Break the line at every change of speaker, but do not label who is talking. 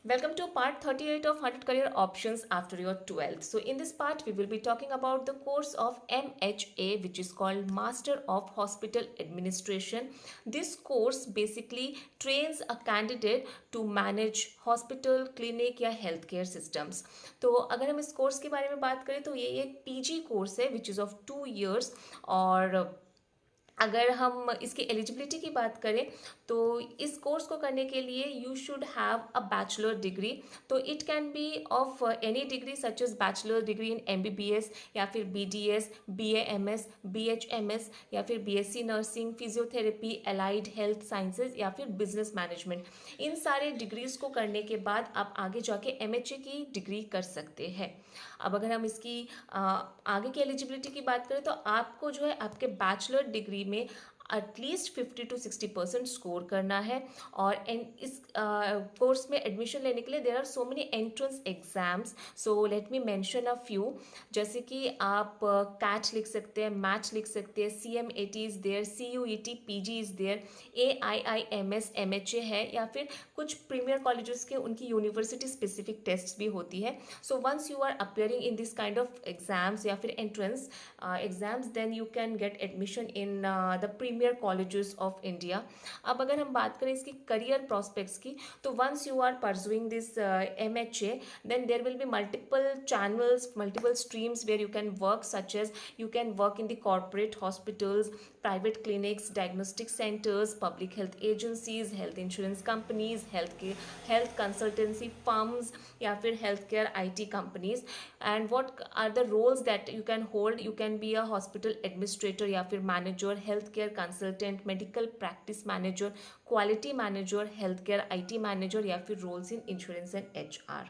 Welcome to part 38 of 100 career options after your 12th. So in this part we will be talking about the course of MHA, which is called Master of Hospital Administration. This course basically trains a candidate to manage hospital, clinic या healthcare systems. तो अगर हम इस course के बारे में बात करें तो ये एक PG कोर्स है which is of 2 years. और अगर हम इसकी एलिजिबिलिटी की बात करें तो इस कोर्स को करने के लिए you should have a bachelor degree. तो it can be of any degree such as bachelor degree in MBBS या फिर BDS, BAMS, BHMS या फिर BSc nursing, physiotherapy, allied health sciences या फिर बिजनेस मैनेजमेंट. इन सारे डिग्रीज को करने के बाद आप आगे जाके MHA की डिग्री कर सकते हैं. अब अगर हम इसकी आगे की एलिजिबिलिटी की बात करें तो आपको जो है आपके बैचलर डिग्री में एटलीस्ट 50 to 60% स्कोर करना है. और इस कोर्स में एडमिशन लेने के लिए there are so many entrance exams. So let me mention a few. जैसे कि आप कैट लिख सकते हैं, मैच लिख सकते हैं, CMAT is there, CUET PG is there, AIIMS MHA है, या फिर कुछ प्रीमियर कॉलेजेस के उनकी यूनिवर्सिटी स्पेसिफिक टेस्ट भी होती है. So once you are appearing in this kind of exams या फिर entrance exams then you can get admission in the premier colleges of India. अब अगर हम बात करें इसकी करियर प्रॉस्पेक्ट्स की तो once you are pursuing this MHA then there will be multiple channels, multiple streams where you can work, such as you can work in the corporate hospitals, private clinics, diagnostic centers, public health agencies, health insurance companies, health consultancy firms या फिर healthcare IT companies. And what are the roles that you can hold? You can be a hospital administrator या फिर manager, healthcare consultant, medical practice manager, quality manager, healthcare IT manager या फिर roles in insurance and HR.